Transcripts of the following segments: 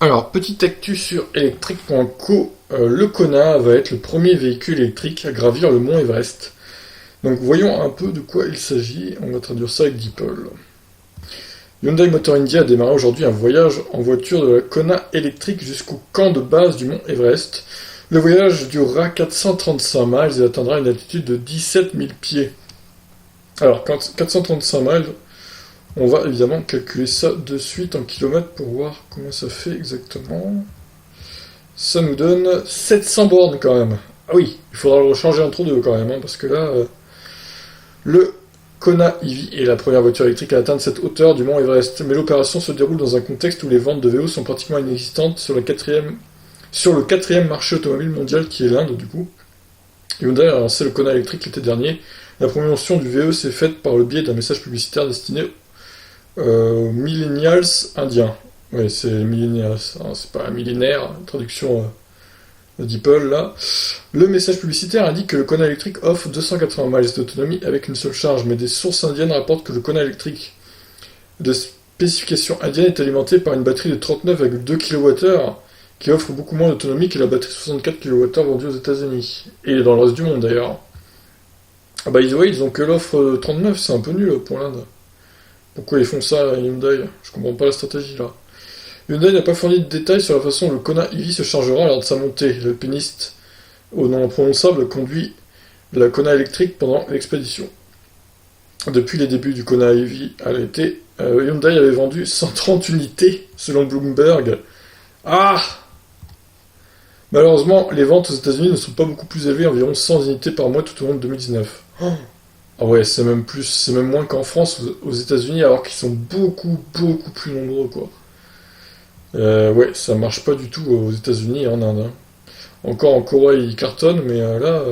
Alors, petite actu sur electric.co, le Kona va être le premier véhicule électrique à gravir le mont Everest. Donc voyons un peu de quoi il s'agit, on va traduire ça avec DeepL. Hyundai Motor India a démarré aujourd'hui un voyage en voiture de la Kona électrique jusqu'au camp de base du mont Everest. Le voyage durera 435 miles et atteindra une altitude de 17 000 pieds. Alors, 435 miles, on va évidemment calculer ça de suite en kilomètres pour voir comment ça fait exactement. Ça nous donne 700 bornes quand même. Ah oui, il faudra le changer entre deux quand même, hein, parce que là, le Kona EV est la première voiture électrique à atteindre cette hauteur du mont Everest. Mais l'opération se déroule dans un contexte où les ventes de VO sont pratiquement inexistantes sur le quatrième marché automobile mondial qui est l'Inde du coup. Hyundai a lancé le Kona électrique l'été dernier. La promotion du VE s'est faite par le biais d'un message publicitaire destiné millennials indiens. Ouais, c'est millennials, hein, c'est pas un millénaire, traduction DeepL là. Le message publicitaire indique que le Kona électrique offre 280 miles d'autonomie avec une seule charge, mais des sources indiennes rapportent que le Kona électrique de spécification indienne est alimenté par une batterie de 39,2 kWh qui offre beaucoup moins d'autonomie que la batterie 64 kWh vendue aux États-Unis et dans le reste du monde d'ailleurs. Ah bah ils ont que l'offre 39, c'est un peu nul pour l'Inde. Pourquoi ils font ça, Hyundai? Je comprends pas la stratégie là. Hyundai n'a pas fourni de détails sur la façon dont le Kona EV se chargera lors de sa montée. L'alpiniste au nom imprononçable conduit la Kona électrique pendant l'expédition. Depuis les débuts du Kona EV à l'été, Hyundai avait vendu 130 unités selon Bloomberg. Ah! Malheureusement, les ventes aux États-Unis ne sont pas beaucoup plus élevées, environ 100 unités par mois tout au long de 2019. Oh. Ah ouais, c'est même plus, c'est même moins qu'en France, aux États-Unis, alors qu'ils sont beaucoup, beaucoup plus nombreux, quoi. Ouais, ça marche pas du tout aux États-Unis et en Inde, hein. Encore en Corée, ils cartonnent, mais là,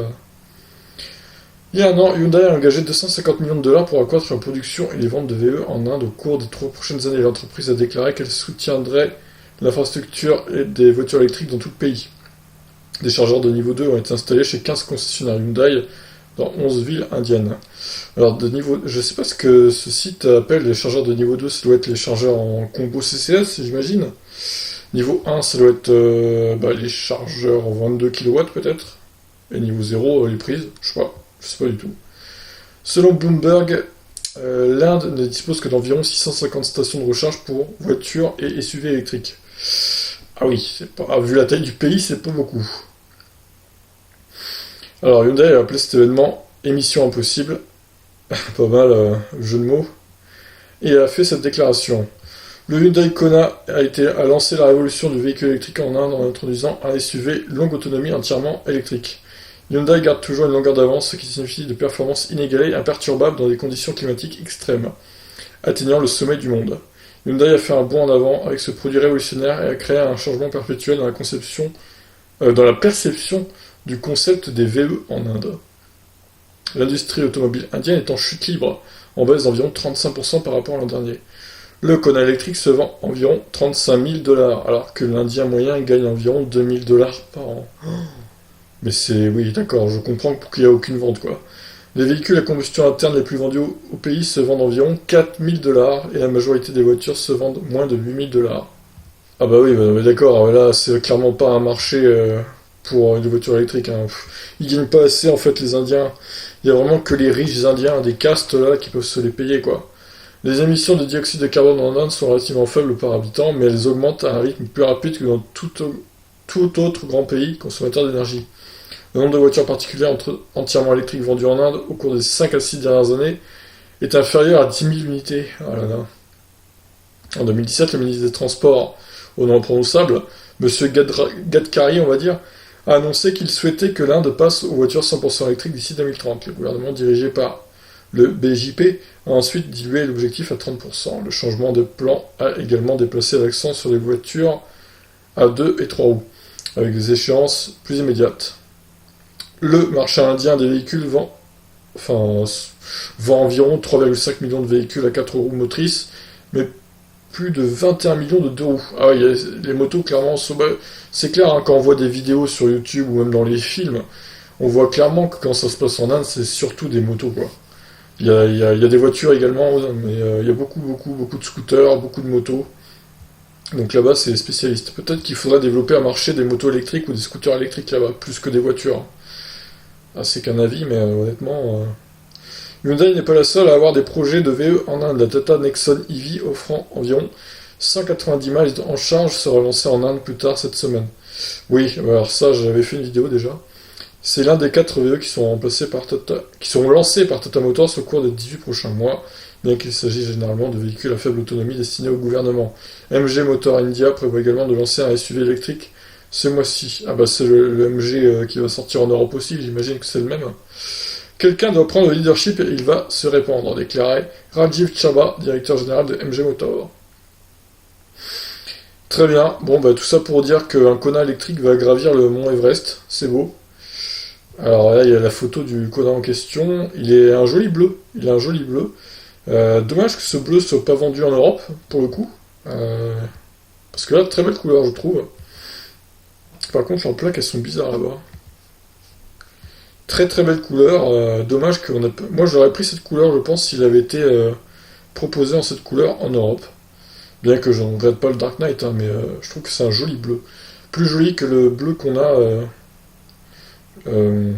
il y a un an, Hyundai a engagé 250 millions de dollars pour accroître la production et les ventes de VE en Inde au cours des 3 prochaines années. L'entreprise a déclaré qu'elle soutiendrait l'infrastructure et des voitures électriques dans tout le pays. Des chargeurs de niveau 2 ont été installés chez 15 concessionnaires Hyundai dans 11 villes indiennes. Alors, je sais pas ce que ce site appelle les chargeurs de niveau 2, ça doit être les chargeurs en combo CCS, j'imagine. Niveau 1, ça doit être les chargeurs en 22 kW peut-être. Et niveau 0, les prises, je sais pas du tout. Selon Bloomberg, l'Inde ne dispose que d'environ 650 stations de recharge pour voitures et SUV électriques. Ah oui, vu la taille du pays, c'est pas beaucoup. Alors Hyundai a appelé cet événement Émission Impossible, pas mal jeu de mots, et a fait cette déclaration. Le Hyundai Kona a lancé la révolution du véhicule électrique en Inde en introduisant un SUV longue autonomie entièrement électrique. Hyundai garde toujours une longueur d'avance, ce qui signifie de performances inégalées et imperturbables dans des conditions climatiques extrêmes, atteignant le sommet du monde. Hyundai a fait un bond en avant avec ce produit révolutionnaire et a créé un changement perpétuel dans la perception du concept des VE en Inde. L'industrie automobile indienne est en chute libre, en baisse d'environ 35% par rapport à l'an dernier. Le Kona électrique se vend environ 35 000 dollars, alors que l'Indien moyen gagne environ 2 000 dollars par an. Mais oui, d'accord, je comprends qu'il n'y a aucune vente, quoi. Les véhicules à combustion interne les plus vendus au pays se vendent environ 4 000 dollars, et la majorité des voitures se vendent moins de 8 000 dollars. Ah bah oui, mais d'accord, là, c'est clairement pas un marché pour une voiture électrique, hein. Ils gagnent pas assez, en fait, les Indiens. Il y a vraiment que les riches Indiens, des castes, là, qui peuvent se les payer, quoi. Les émissions de dioxyde de carbone en Inde sont relativement faibles par habitant, mais elles augmentent à un rythme plus rapide que dans tout autre grand pays consommateur d'énergie. Le nombre de voitures particulières entièrement électriques vendues en Inde au cours des 5 à 6 dernières années est inférieur à 10 000 unités. Oh là là. En 2017, le ministre des Transports, au nom imprononçable, M. Gadkari, on va dire, a annoncé qu'il souhaitait que l'Inde passe aux voitures 100% électriques d'ici 2030. Le gouvernement dirigé par le BJP a ensuite dilué l'objectif à 30%. Le changement de plan a également déplacé l'accent sur les voitures à 2 et 3 roues, avec des échéances plus immédiates. Le marché indien des véhicules vend environ 3,5 millions de véhicules à 4 roues motrices, mais plus de 21 millions de 2 roues. Ah oui, les motos, clairement, c'est clair, hein, quand on voit des vidéos sur YouTube ou même dans les films, on voit clairement que quand ça se passe en Inde, c'est surtout des motos, quoi. Il y a des voitures également, mais il y a beaucoup de scooters, beaucoup de motos. Donc là-bas, c'est les spécialistes. Peut-être qu'il faudrait développer un marché des motos électriques ou des scooters électriques là-bas, plus que des voitures. Ah, c'est qu'un avis, mais honnêtement... Hyundai n'est pas la seule à avoir des projets de VE en Inde. La Tata Nexon EV offrant environ 190 miles en charge sera lancée en Inde plus tard cette semaine. Oui, alors ça, j'avais fait une vidéo déjà. C'est l'un des 4 VE qui sont qui seront lancés par Tata Motors au cours des 18 prochains mois, bien qu'il s'agisse généralement de véhicules à faible autonomie destinés au gouvernement. MG Motor India prévoit également de lancer un SUV électrique ce mois-ci. Ah bah c'est le MG qui va sortir en Europe aussi, j'imagine que c'est le même. Quelqu'un doit prendre le leadership et il va se répandre, déclarait Rajiv Chhabra, directeur général de MG Motor. Très bien, bon bah tout ça pour dire qu'un Kona électrique va gravir le mont Everest, c'est beau. Alors là il y a la photo du Kona en question, il est un joli bleu, dommage que ce bleu soit pas vendu en Europe, pour le coup. Parce que là, très belle couleur je trouve. Par contre en plaques elles sont bizarres là-bas. Très très belle couleur, dommage qu'on a... Moi j'aurais pris cette couleur je pense s'il avait été proposé en cette couleur en Europe. Bien que je ne regrette pas le Dark Knight, hein, mais je trouve que c'est un joli bleu. Plus joli que le bleu qu'on a... je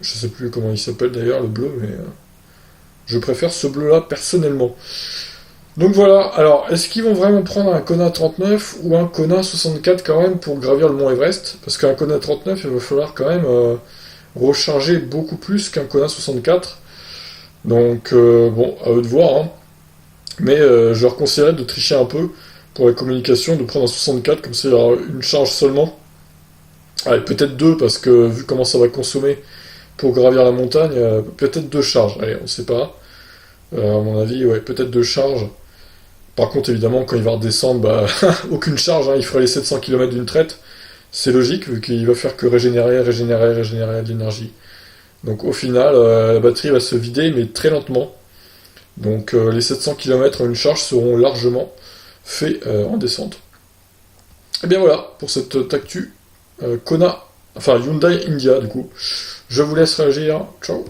sais plus comment il s'appelle d'ailleurs le bleu, mais je préfère ce bleu-là personnellement. Donc voilà, alors est-ce qu'ils vont vraiment prendre un Kona 39 ou un Kona 64 quand même pour gravir le mont Everest? Parce qu'un Kona 39 il va falloir quand même recharger beaucoup plus qu'un Kona 64. Donc bon, à eux de voir, hein. Mais je leur conseillerais de tricher un peu pour la communication, de prendre un 64, comme ça il y aura une charge seulement. Allez, peut-être deux, parce que vu comment ça va consommer pour gravir la montagne, peut-être deux charges. Allez, on sait pas. À mon avis, ouais, peut-être deux charges. Par contre, évidemment, quand il va redescendre, bah, aucune charge, hein, il fera les 700 km d'une traite. C'est logique, vu qu'il va faire que régénérer de l'énergie. Donc au final, la batterie va se vider, mais très lentement. Donc les 700 km en une charge seront largement faits en descente. Et bien voilà, pour cette actu Kona, enfin Hyundai India du coup. Je vous laisse réagir. Ciao.